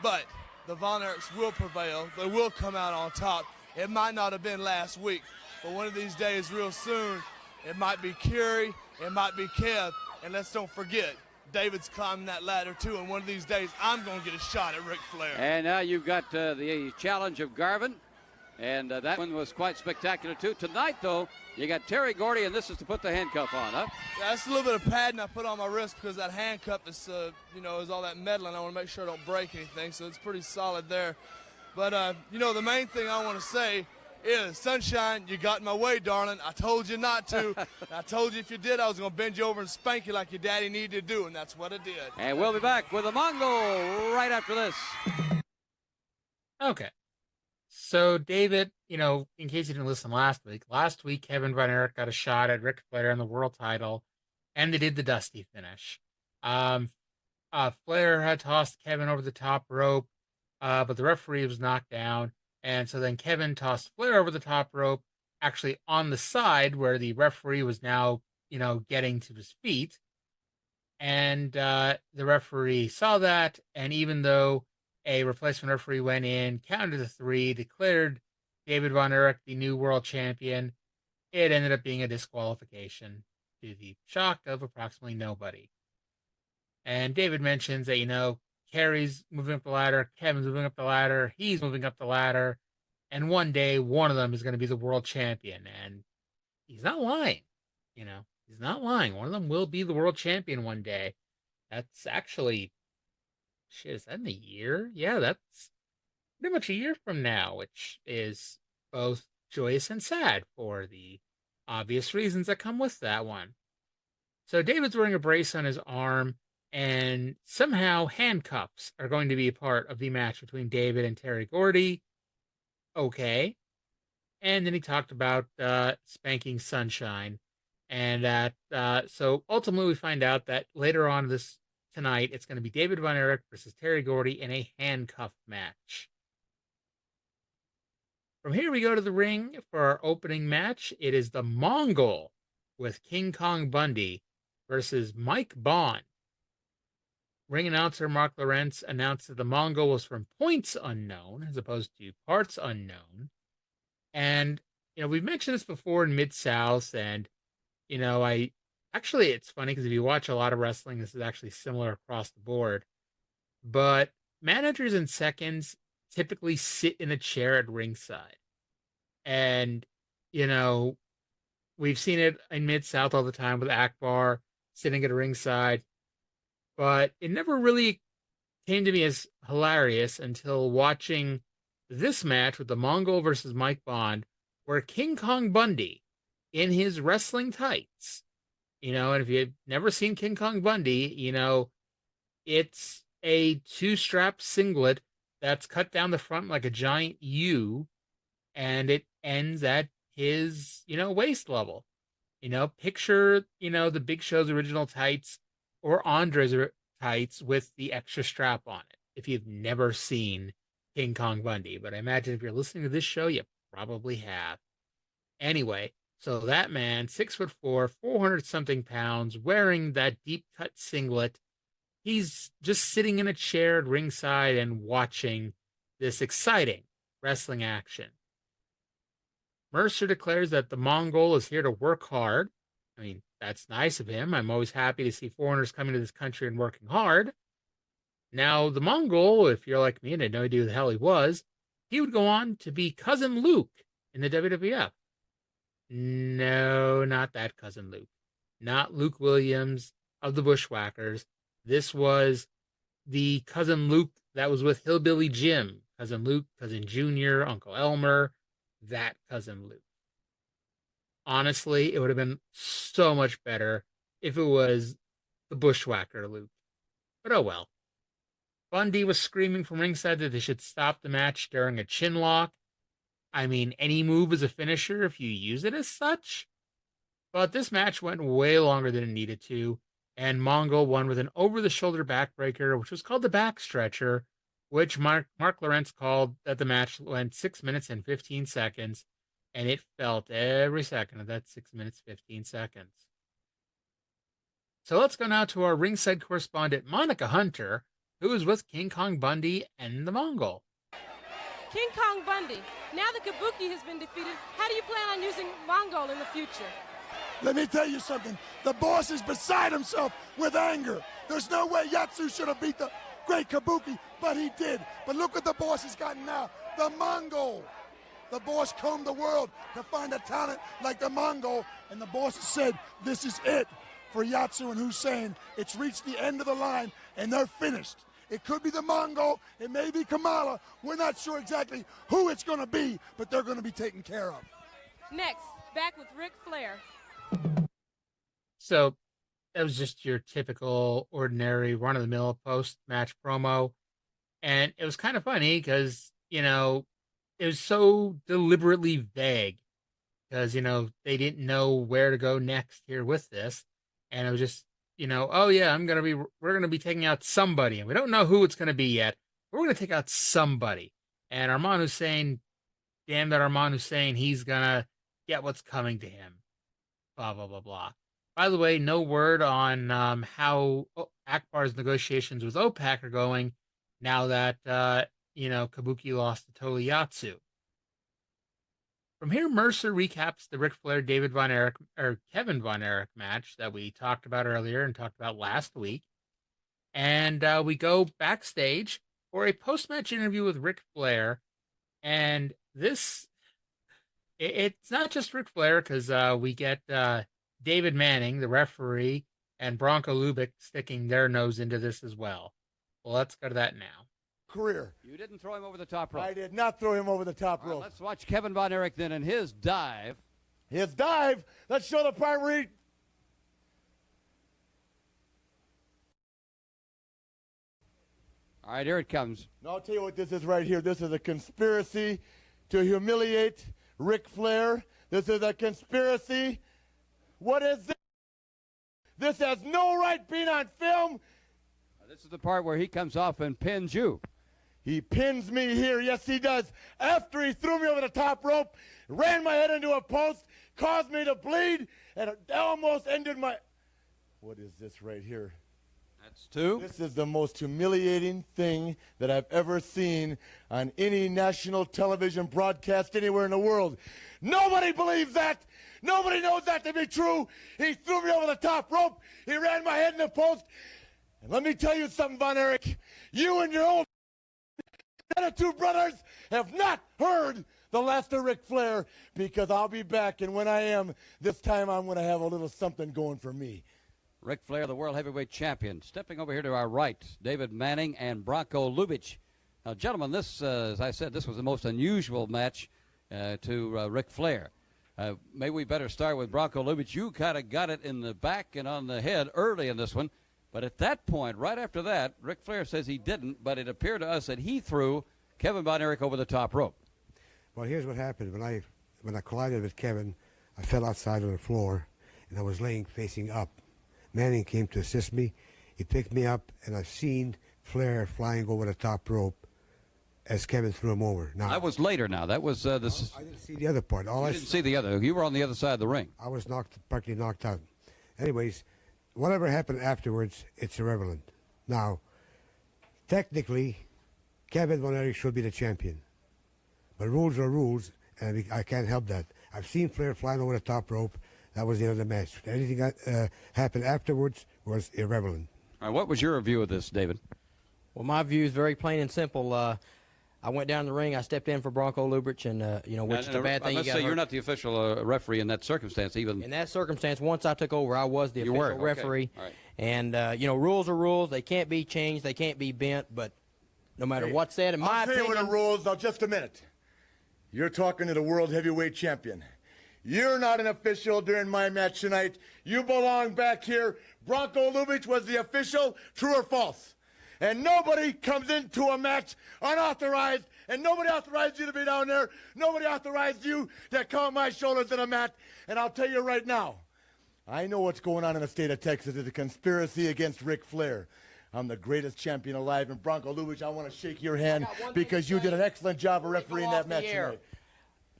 But the Von Erichs will prevail. They will come out on top. It might not have been last week, but one of these days real soon, it might be Kerry, it might be Kev, and let's don't forget, David's climbing that ladder too, and one of these days I'm going to get a shot at Ric Flair. And now you've got the challenge of Garvin, and that one was quite spectacular too. Tonight, though, you got Terry Gordy, and this is to put the handcuff on, huh? Yeah, that's a little bit of padding I put on my wrist because that handcuff is, is all that metal, and I want to make sure I don't break anything, so it's pretty solid there. But, the main thing I want to say is, Sunshine, you got in my way, darling. I told you not to. I told you if you did, I was going to bend you over and spank you like your daddy needed to do, and that's what I did. And we'll be back with the Mongol right after this. Okay. So, David, in case you didn't listen last week, Kevin Von Erich got a shot at Ric Flair in the world title, and they did the Dusty finish. Flair had tossed Kevin over the top rope, but the referee was knocked down. And so then Kevin tossed Flair over the top rope, actually on the side where the referee was now, getting to his feet. And the referee saw that, and even though a replacement referee went in, counted to 3, declared David Von Erich the new world champion, it ended up being a disqualification to the shock of approximately nobody. And David mentions that, Kerry's moving up the ladder, Kevin's moving up the ladder, he's moving up the ladder, and one day one of them is going to be the world champion. And he's not lying, he's not lying. One of them will be the world champion one day. That's actually, shit, is that in the year? Yeah, that's pretty much a year from now, which is both joyous and sad for the obvious reasons that come with that one. So David's wearing a brace on his arm, and somehow handcuffs are going to be a part of the match between David and Terry Gordy. Okay. And then he talked about spanking Sunshine. And that, so ultimately we find out that later on this tonight, it's going to be David Von Erich versus Terry Gordy in a handcuff match. From here, we go to the ring for our opening match. It is the Mongol with King Kong Bundy versus Mike Bond. Ring announcer Mark Lawrence announced that the Mongol was from points unknown as opposed to parts unknown. And, we've mentioned this before in Mid-South, and, it's funny because if you watch a lot of wrestling, this is actually similar across the board. But managers and seconds typically sit in a chair at ringside. And, we've seen it in Mid-South all the time with Akbar sitting at a ringside. But it never really came to me as hilarious until watching this match with the Mongol versus Mike Bond, where King Kong Bundy, in his wrestling tights, and if you've never seen King Kong Bundy, it's a 2-strap singlet that's cut down the front like a giant U, and it ends at his, waist level. Picture, the Big Show's original tights or Andre's tights with the extra strap on it, if you've never seen King Kong Bundy. But I imagine if you're listening to this show, you probably have. Anyway, so that man, 6'4", 400-something pounds, wearing that deep-cut singlet, he's just sitting in a chair at ringside and watching this exciting wrestling action. Mercer declares that the Mongol is here to work hard. I mean, that's nice of him. I'm always happy to see foreigners coming to this country and working hard. Now, the Mongol, if you're like me and had no idea who the hell he was, he would go on to be Cousin Luke in the WWF. No, not that Cousin Luke. Not Luke Williams of the Bushwhackers. This was the Cousin Luke that was with Hillbilly Jim. Cousin Luke, Cousin Junior, Uncle Elmer, that Cousin Luke. Honestly, it would have been so much better if it was the Bushwhacker Luke. But oh well. Bundy was screaming from ringside that they should stop the match during a chin lock. I mean, any move is a finisher if you use it as such. But this match went way longer than it needed to, and Mongol won with an over-the-shoulder backbreaker, which was called the backstretcher, which Mark Lawrence called that the match went 6 minutes and 15 seconds, and it felt every second of that 6 minutes, 15 seconds. So let's go now to our ringside correspondent, Monica Hunter, who is with King Kong Bundy and the Mongol. King Kong Bundy, now that Kabuki has been defeated, how do you plan on using Mongol in the future? Let me tell you something. The boss is beside himself with anger. There's no way Yatsu should have beat the great Kabuki, but he did. But look what the boss has gotten now, the Mongol. The boss combed the world to find a talent like the Mongol, and the boss has said, this is it for Yatsu and Hussein. It's reached the end of the line, and they're finished. It could be the Mongol, it may be Kamala. We're not sure exactly who it's going to be, but they're going to be taken care of. Next, back with Ric Flair. So that was just your typical, ordinary, run-of-the-mill post-match promo. And it was kind of funny because, it was so deliberately vague because, they didn't know where to go next here with this. And it was just, oh yeah, we're going to be taking out somebody. And we don't know who it's going to be yet. But we're going to take out somebody. And Arman Hussein, damn that Arman Hussein, he's going to get what's coming to him. Blah, blah, blah, blah. By the way, no word on how Akbar's negotiations with OPEC are going now that, Kabuki lost to Toyotsu. From here, Mercer recaps the Ric Flair David Von Erich or Kevin Von Erich match that we talked about earlier and talked about last week. And we go backstage for a post-match interview with Ric Flair. And this, it's not just Ric Flair because we get David Manning, the referee, and Bronco Lubick sticking their nose into this as well. Well, let's go to that now. career. You didn't throw him over the top rope. I did not throw him over the top rope. Let's watch Kevin Von Erich then in his dive. His dive. Let's show the part where he... All right, here it comes. Now, I'll tell you what this is right here. This is a conspiracy to humiliate Ric Flair. This is a conspiracy. What is this? This has no right being on film. This is the part where he comes off and pins you. He pins me here. Yes, he does. After he threw me over the top rope, ran my head into a post, caused me to bleed, and it almost ended my... What is this right here? That's two. This is the most humiliating thing that I've ever seen on any national television broadcast anywhere in the world. Nobody believes that. Nobody knows that to be true. He threw me over the top rope. He ran my head in the post. And let me tell you something, Von Erich. You and your old two brothers have not heard the last of Ric Flair, because I'll be back, and when I am, this time I'm going to have a little something going for me. Ric Flair, the World Heavyweight Champion. Stepping over here to our right, David Manning and Bronco Lubitsch. Now, gentlemen, this, as I said, this was the most unusual match to Ric Flair. Maybe we better start with Bronco Lubitsch. You kind of got it in the back and on the head early in this one. But at that point, right after that, Ric Flair says he didn't, but it appeared to us that he threw Kevin Von Erich over the top rope. Well, here's what happened. When I collided with Kevin, I fell outside on the floor, and I was laying facing up. Manning came to assist me. He picked me up, and I've seen Flair flying over the top rope as Kevin threw him over. Now, that was later now. That was I didn't see the other part. You didn't see the other. You were on the other side of the ring. I was practically knocked out. Anyways, whatever happened afterwards, it's irrelevant. Now, technically, Kevin Von Erich should be the champion. But rules are rules, and I can't help that. I've seen Flair flying over the top rope. That was the end of the match. Anything that happened afterwards was irrelevant. All right, what was your view of this, David? Well, my view is very plain and simple. I went down the ring. I stepped in for Bronco Lubitsch, and which is a bad thing. Let's say you're not the official referee in that circumstance, even. In that circumstance, once I took over, I was the official referee. All right. And rules are rules. They can't be changed. They can't be bent. But no matter what's said, in my opinion, I'll tell you what the rules. Now, just a minute. You're talking to the World Heavyweight Champion. You're not an official during my match tonight. You belong back here. Bronco Lubitsch was the official, true or false? And nobody comes into a match unauthorized, and nobody authorized you to be down there. Nobody authorized you to come on my shoulders in a mat. And I'll tell you right now, I know what's going on in the state of Texas. It's a conspiracy against Ric Flair. I'm the greatest champion alive, and Bronco Lubitsch, I want to shake your hand because you did an excellent job of refereeing that match tonight.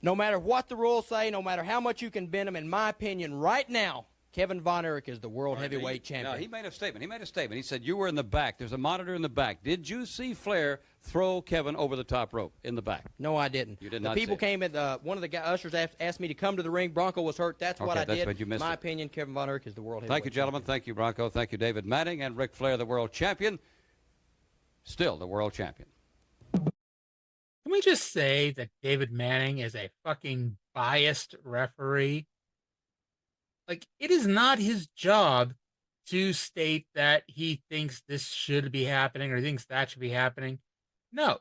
No matter what the rules say, no matter how much you can bend them, in my opinion, right now, Kevin Von Erich is the World Heavyweight Champion. No, he made a statement. He said you were in the back. There's a monitor in the back. Did you see Flair throw Kevin over the top rope in the back? No, I didn't. You did not. The people came in. One of the ushers asked me to come to the ring. Bronco was hurt. That's what I did. But you missed in my it. opinion, Kevin Von Erich is the World Heavyweight Thank you, gentlemen. Champion. Thank you, Bronco. Thank you, David Manning. And Ric Flair, the World Champion. Still the World Champion. Can we just say that David Manning is a fucking biased referee? Like, it is not his job to state that he thinks this should be happening or thinks that should be happening. No,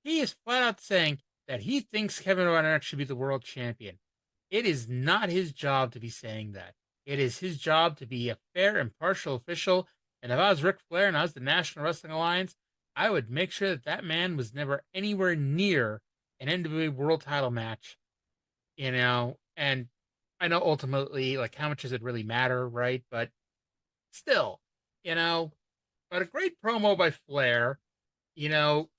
he is flat out saying that he thinks Kevin Von Erich should be the world champion. It is not his job to be saying that. It is his job to be a fair, impartial official. And if I was Ric Flair and I was the National Wrestling Alliance, I would make sure that that man was never anywhere near an NWA world title match, and I know ultimately, like, how much does it really matter, right? But still, but a great promo by Flair,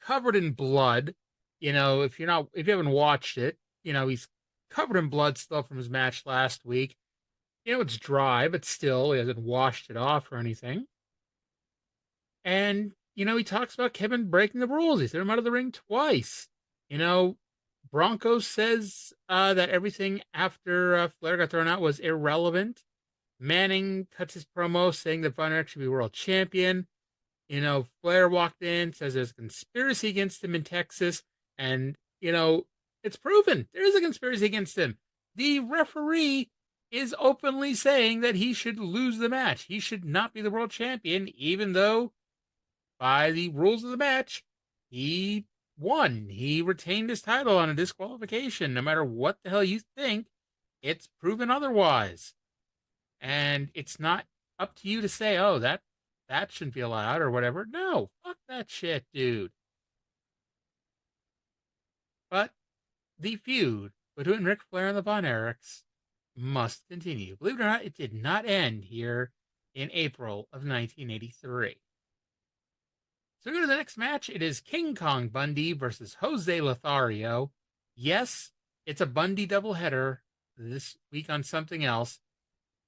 covered in blood, if you haven't watched it, he's covered in blood still from his match last week. It's dry, but still, he hasn't washed it off or anything. And, he talks about Kevin breaking the rules. He threw him out of the ring twice. Bronco says that everything after Flair got thrown out was irrelevant. Manning cuts his promo saying that Von Erich should be world champion. Flair walked in, says there's a conspiracy against him in Texas. And, it's proven. There is a conspiracy against him. The referee is openly saying that he should lose the match. He should not be the world champion, even though by the rules of the match, he won. He retained his title on a disqualification. No matter what the hell you think, it's proven otherwise. And it's not up to you to say, oh, that shouldn't be allowed or whatever. No, fuck that shit, dude. But the feud between Ric Flair and the Von Erichs must continue. Believe it or not, it did not end here in April of 1983. So we go to the next match. It is King Kong Bundy versus Jose Lothario. Yes, it's a Bundy doubleheader this week on Something Else.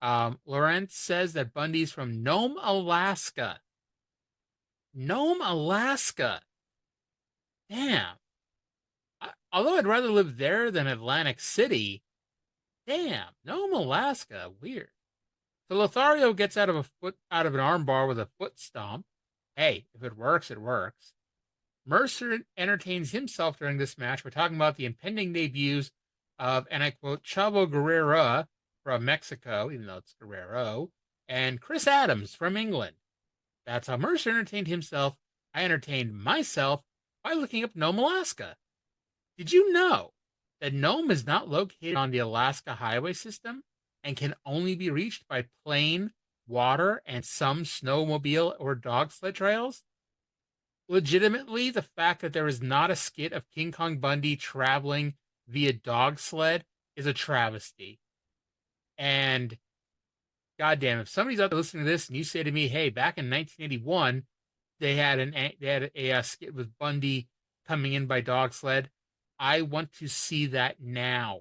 Lawrence says that Bundy's from Nome, Alaska. Nome, Alaska. Damn. Although I'd rather live there than Atlantic City, damn, Nome, Alaska, weird. So Lothario gets out of an armbar with a foot stomp. Hey, if it works, it works. Mercer entertains himself during this match by talking about the impending debuts of, and I quote, Chavo Guerrero from Mexico, even though it's Guerrero, and Chris Adams from England. That's how Mercer entertained himself. I entertained myself by looking up Nome, Alaska. Did you know that Nome is not located on the Alaska highway system and can only be reached by plane, water, and some snowmobile or dog sled trails? Legitimately, the fact that there is not a skit of King Kong Bundy traveling via dog sled is a travesty. And goddamn, if somebody's out there listening to this and you say to me, hey, back in 1981, they had a skit with Bundy coming in by dog sled, I want to see that now.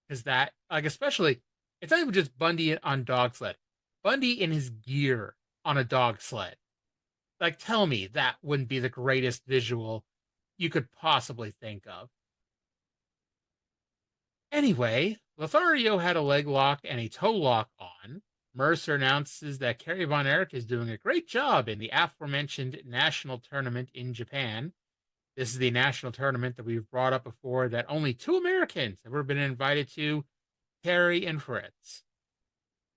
Because that, like, especially, it's not even just Bundy on dog sled. Bundy in his gear on a dog sled. Like, tell me that wouldn't be the greatest visual you could possibly think of. Anyway, Lothario had a leg lock and a toe lock on. Mercer announces that Kerry Von Erich is doing a great job in the aforementioned national tournament in Japan. This is the national tournament that we've brought up before that only 2 Americans have ever been invited to, Terry and Fritz.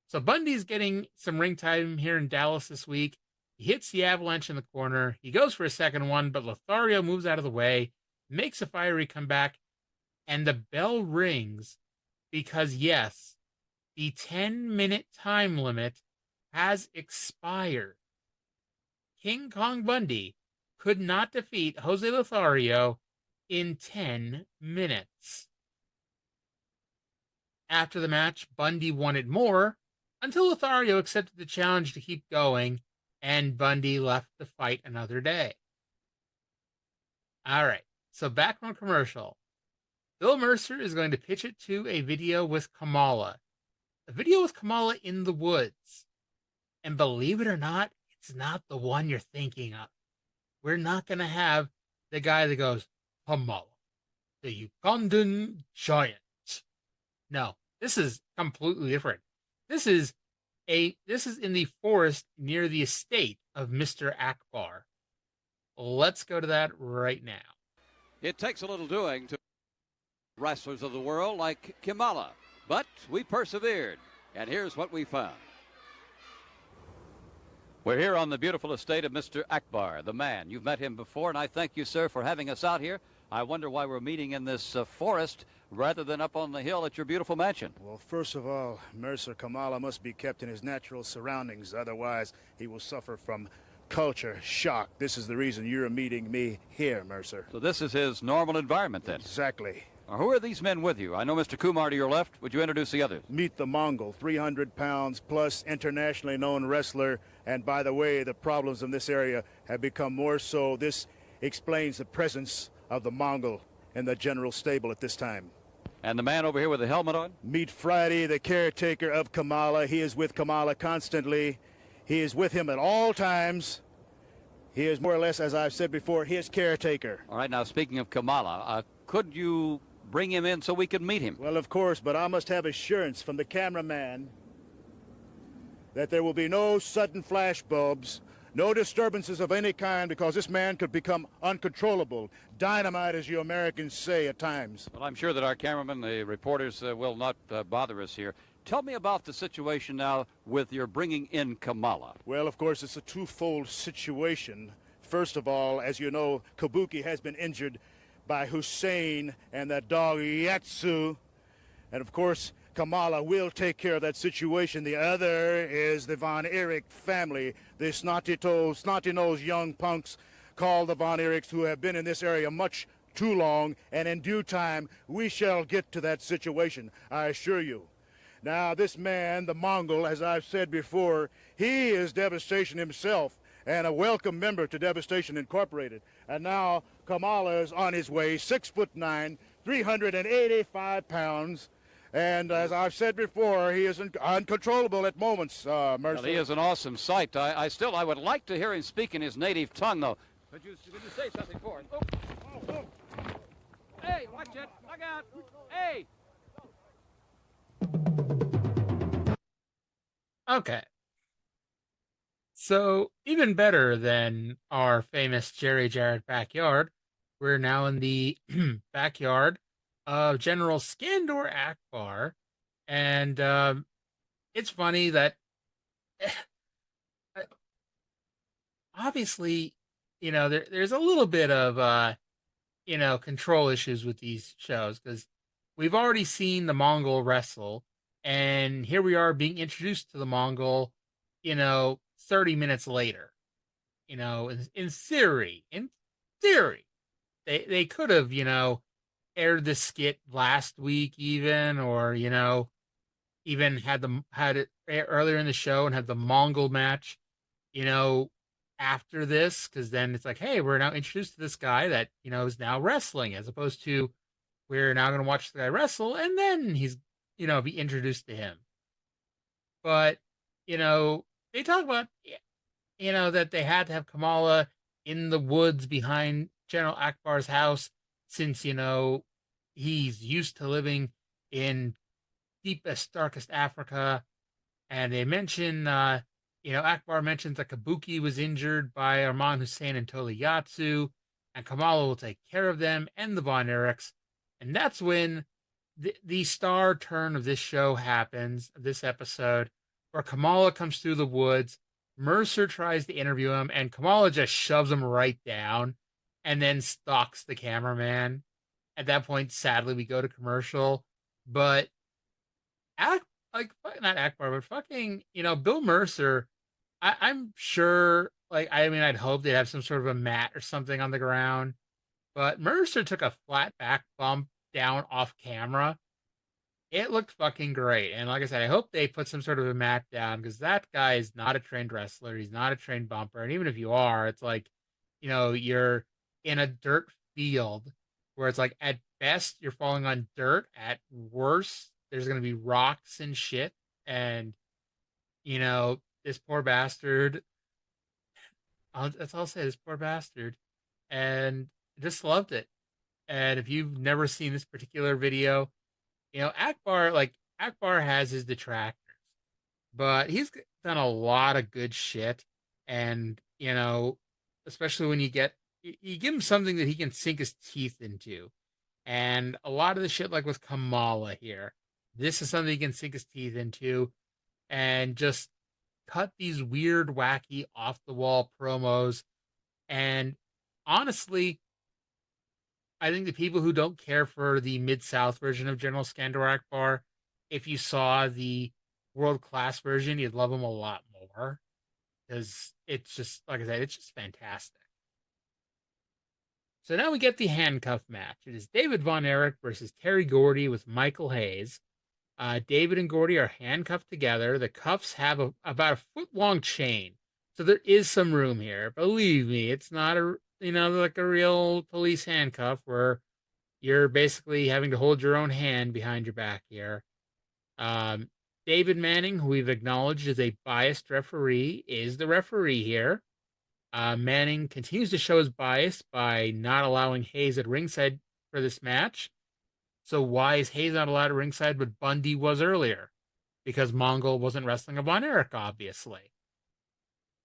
So Bundy's getting some ring time here in Dallas this week. He hits the avalanche in the corner. He goes for a second one, but Lothario moves out of the way, makes a fiery comeback, and the bell rings because, yes, the 10-minute time limit has expired. King Kong Bundy could not defeat Jose Lothario in 10 minutes. After the match, Bundy wanted more until Lothario accepted the challenge to keep going, and Bundy left the fight another day. All right, so back from commercial. Bill Mercer is going to pitch it to a video with Kamala. A video with Kamala in the woods. And believe it or not, it's not the one you're thinking of. We're not going to have the guy that goes, Kamala, the Ugandan giant. No, this is completely different. This is in the forest near the estate of Mr. Akbar. Let's go to that right now. It takes a little doing to wrestlers of the world like Kamala, but we persevered, and here's what we found. We're here on the beautiful estate of Mr. Akbar, the man. You've met him before, and I thank you, sir, for having us out here. I wonder why we're meeting in this forest rather than up on the hill at your beautiful mansion. Well, first of all, Mercer, Kamala must be kept in his natural surroundings. Otherwise, he will suffer from culture shock. This is the reason you're meeting me here, Mercer. So this is his normal environment, then? Exactly. Now, who are these men with you? I know Mr. Kumar to your left. Would you introduce the others? Meet the Mongol, 300 pounds plus, internationally known wrestler. And by the way, the problems in this area have become more so. This explains the presence of the Mongol in the general stable at this time. And the man over here with the helmet on? Meet Friday, the caretaker of Kamala. He is with Kamala constantly. He is with him at all times. He is more or less, as I've said before, his caretaker. All right, now speaking of Kamala, could you bring him in so we can meet him? Well, of course, but I must have assurance from the cameraman that there will be no sudden flash bulbs, no disturbances of any kind, because this man could become uncontrollable. Dynamite, as you Americans say at times. Well, I'm sure that our cameramen, the reporters, will not bother us here. Tell me about the situation now with your bringing in Kamala. Well, of course, it's a twofold situation. First of all, as you know, Kabuki has been injured by Hussein and that dog Yatsu. And, of course, Kamala will take care of that situation. The other is the Von Erich family, the snotty-nosed young punks called the Von Erichs, who have been in this area much too long, and in due time we shall get to that situation, I assure you. Now, this man, the Mongol, as I've said before, he is Devastation himself and a welcome member to Devastation Incorporated. And now Kamala is on his way, 6'9", 385 pounds. And as I've said before, he is uncontrollable at moments, Mercer. Well, he is an awesome sight. I would like to hear him speak in his native tongue, though. Could you say something for him? Oh. Hey, watch it. Look out. Hey. Okay. So, even better than our famous Jerry Jarrett backyard, we're now in the backyard of General Skandor Akbar. And it's funny that obviously, there's a little bit of, control issues with these shows, because we've already seen the Mongol wrestle, and here we are being introduced to the Mongol, 30 minutes later. In theory, they could have, aired the skit last week even, or, even had it earlier in the show and had the Mongol match, after this, because then it's like, hey, we're now introduced to this guy that, is now wrestling, as opposed to we're now going to watch the guy wrestle and then he's, be introduced to him. But, they talk about, that they had to have Kamala in the woods behind General Akbar's house since, he's used to living in deepest, darkest Africa. And they mention, Akbar mentions that Kabuki was injured by Arman Hussein and Tolyatsu, and Kamala will take care of them and the Von Erichs. And that's when the star turn of this show happens, this episode, where Kamala comes through the woods. Mercer tries to interview him, and Kamala just shoves him right down and then stalks the cameraman. At that point, sadly, we go to commercial. But, not Akbar, but fucking, Bill Mercer, I'm sure, I'd hope they'd have some sort of a mat or something on the ground. But Mercer took a flat back bump down off camera. It looked fucking great. And like I said, I hope they put some sort of a mat down, because that guy is not a trained wrestler. He's not a trained bumper. And even if you are, it's like, you're in a dirt field where it's like, at best, you're falling on dirt. At worst, there's going to be rocks and shit. And, this poor bastard, that's all I'll say, this poor bastard. And just loved it. And if you've never seen this particular video, Akbar has his detractors, but he's done a lot of good shit. And, especially when you give him something that he can sink his teeth into. And a lot of the shit, like with Kamala here, this is something he can sink his teeth into and just cut these weird, wacky, off-the-wall promos. And honestly, I think the people who don't care for the Mid-South version of General Skandor Akbar, if you saw the world-class version, you'd love him a lot more. Because it's just, like I said, it's just fantastic. So now we get the handcuff match. It is David Von Erich versus Terry Gordy with Michael Hayes. David and Gordy are handcuffed together. The cuffs have about a foot-long chain. So there is some room here. Believe me, it's not like a real police handcuff where you're basically having to hold your own hand behind your back here. David Manning, who we've acknowledged is a biased referee, is the referee here. Manning continues to show his bias by not allowing Hayes at ringside for this match. So why is Hayes not allowed at ringside, but Bundy was earlier? Because Mongol wasn't wrestling a Von Erich, obviously.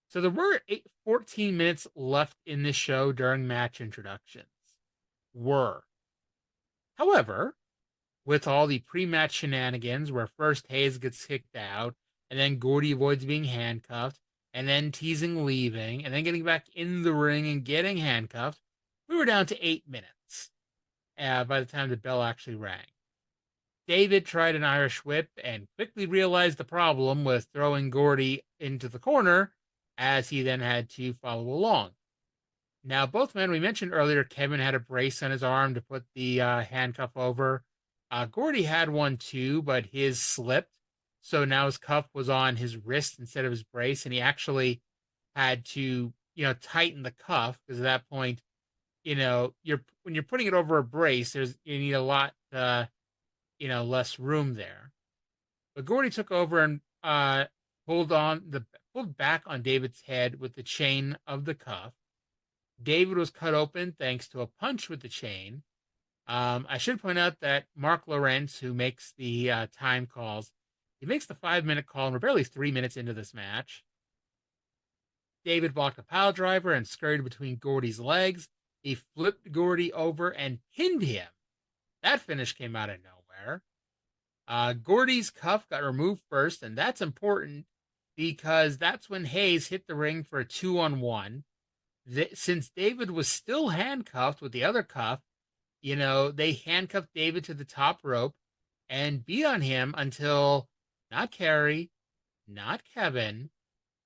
So there were 14 minutes left in this show during match introductions. However, with all the pre-match shenanigans where first Hayes gets kicked out, and then Gordy avoids being handcuffed, and then teasing leaving, and then getting back in the ring and getting handcuffed, we were down to 8 minutes by the time the bell actually rang. David tried an Irish whip and quickly realized the problem with throwing Gordy into the corner, as he then had to follow along. Now, both men, we mentioned earlier, Kevin had a brace on his arm to put the handcuff over. Gordy had one too, but his slipped. So now his cuff was on his wrist instead of his brace, and he actually had to, tighten the cuff, because at that point, when you're putting it over a brace, you need a lot, less room there. But Gordy took over and pulled back on David's head with the chain of the cuff. David was cut open thanks to a punch with the chain. I should point out that Mark Lawrence, who makes the time calls, he makes the 5-minute call, and we're barely 3 minutes into this match. David blocked a pile driver and scurried between Gordy's legs. He flipped Gordy over and pinned him. That finish came out of nowhere. Gordy's cuff got removed first, and that's important because that's when Hayes hit the ring for a 2-on-1. Since David was still handcuffed with the other cuff, they handcuffed David to the top rope and beat on him until not Kerry, not Kevin,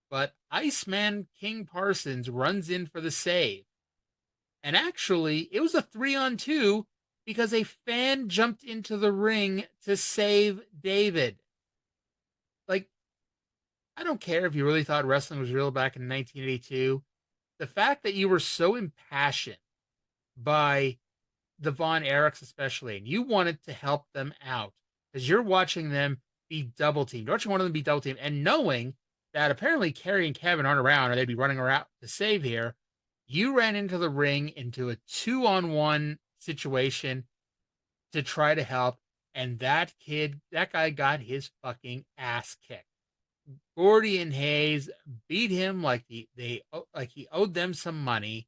but Iceman King Parsons runs in for the save. And actually, it was a 3-on-2 because a fan jumped into the ring to save David. I don't care if you really thought wrestling was real back in 1982. The fact that you were so impassioned by the Von Erichs especially, and you wanted to help them out because you're watching them be double teamed, watching one of them be double teamed, and knowing that apparently Kerry and Kevin aren't around or they'd be running around to save here, you ran into the ring into a 2-on-1 situation to try to help, and that guy got his fucking ass kicked. Gordy and Hayes beat him like he owed them some money,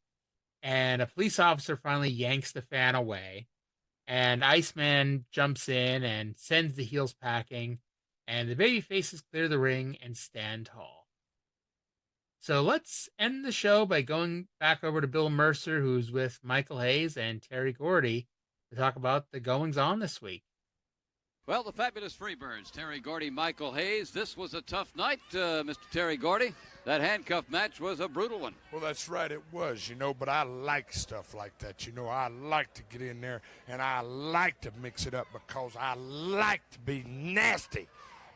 and a police officer finally yanks the fan away, and Iceman jumps in and sends the heels packing, and the baby faces clear the ring and stand tall. So let's end the show by going back over to Bill Mercer, who's with Michael Hayes and Terry Gordy, to talk about the goings-on this week. Well, the Fabulous Freebirds, Terry Gordy, Michael Hayes. This was a tough night, Mr. Terry Gordy. That handcuff match was a brutal one. Well, that's right, it was, but I like stuff like that. I like to get in there, and I like to mix it up because I like to be nasty.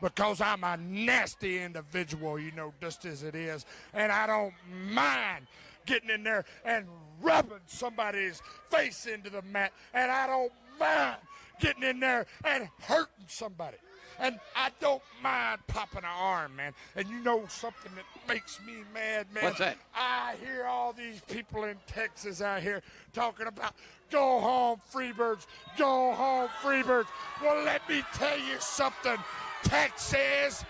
Because I'm a nasty individual, just as it is. And I don't mind getting in there and rubbing somebody's face into the mat. And I don't mind getting in there and hurting somebody. And I don't mind popping an arm, man. And something that makes me mad, man? What's that? I hear all these people in Texas out here talking about go home, Freebirds, go home, Freebirds. Well, let me tell you something, Texas.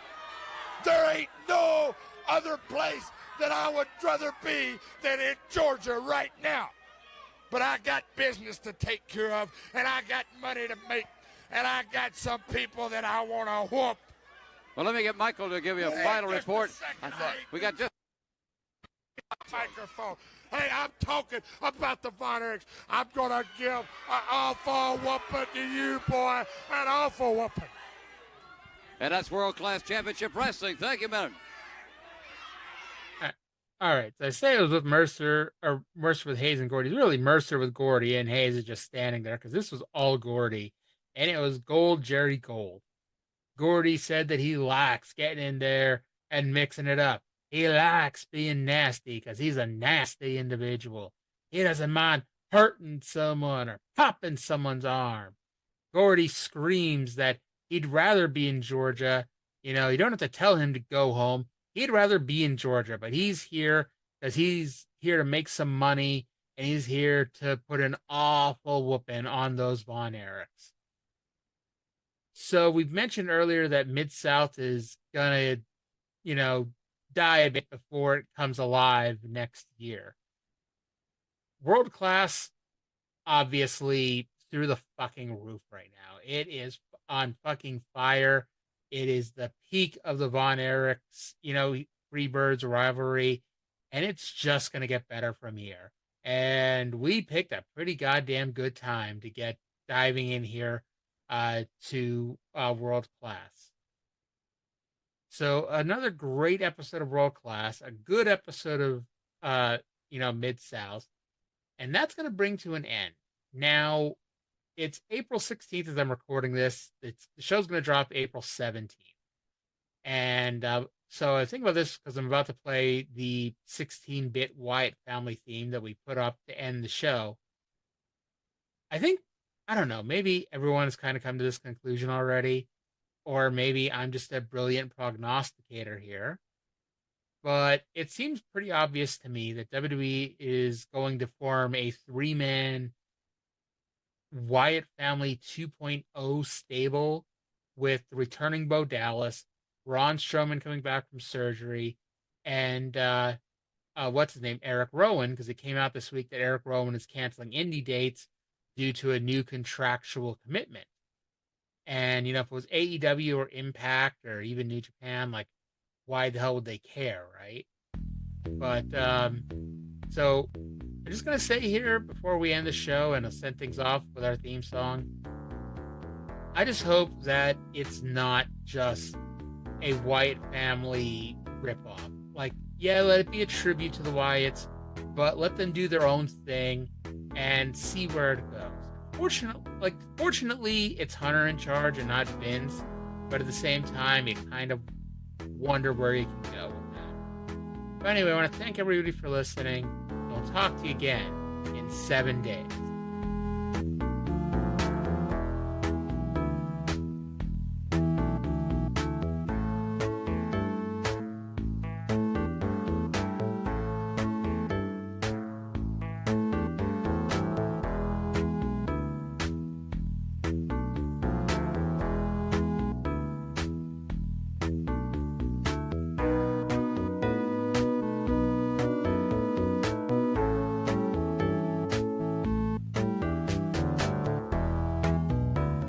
There ain't no other place that I would rather be than in Georgia right now. But I got business to take care of, and I got money to make, and I got some people that I want to whoop. Well, let me get Michael to give you a final report. We got just microphone. Hey, I'm talking about the Von Erichs. I'm going to give an awful whooping to you, boy, an awful whooping. And that's World Class Championship Wrestling. Thank you, man. All right, so I say it was with Mercer, or Mercer with Hayes and Gordy. It's really Mercer with Gordy, and Hayes is just standing there because this was all Gordy, and it was Gold Jerry Gold. Gordy said that he likes getting in there and mixing it up. He likes being nasty because he's a nasty individual. He doesn't mind hurting someone or popping someone's arm. Gordy screams that he'd rather be in Georgia. You don't have to tell him to go home. He'd rather be in Georgia, but he's here because he's here to make some money, and he's here to put an awful whooping on those Von Erichs. So we've mentioned earlier that Mid-South is going to, die a bit before it comes alive next year. World Class, obviously, through the fucking roof right now. It is on fucking fire. It is the peak of the Von Erichs. Freebirds rivalry, and it's just going to get better from here. And we picked a pretty goddamn good time to get diving in here to World Class. So another great episode of World Class, a good episode of Mid-South, and that's going to bring to an end. Now, it's April 16th as I'm recording this. The show's going to drop April 17th. And so I think about this because I'm about to play the 16-bit Wyatt Family theme that we put up to end the show. I don't know, maybe everyone has kind of come to this conclusion already, or maybe I'm just a brilliant prognosticator here. But it seems pretty obvious to me that WWE is going to form a 3-man Wyatt Family 2.0 stable with the returning Bo Dallas, Braun Strowman coming back from surgery, and Erick Rowan, because it came out this week that Erick Rowan is canceling indie dates due to a new contractual commitment. And, if it was AEW or Impact or even New Japan, like, why the hell would they care, right? But, so I'm just going to say here before we end the show, and I'll send things off with our theme song, I just hope that it's not just a Wyatt Family ripoff. Like, yeah, let it be a tribute to the Wyatts, but let them do their own thing and see where it goes. Fortunately, it's Hunter in charge and not Vince, but at the same time, you kind of wonder where you can go with that. But anyway, I want to thank everybody for listening. We'll talk to you again in 7 days.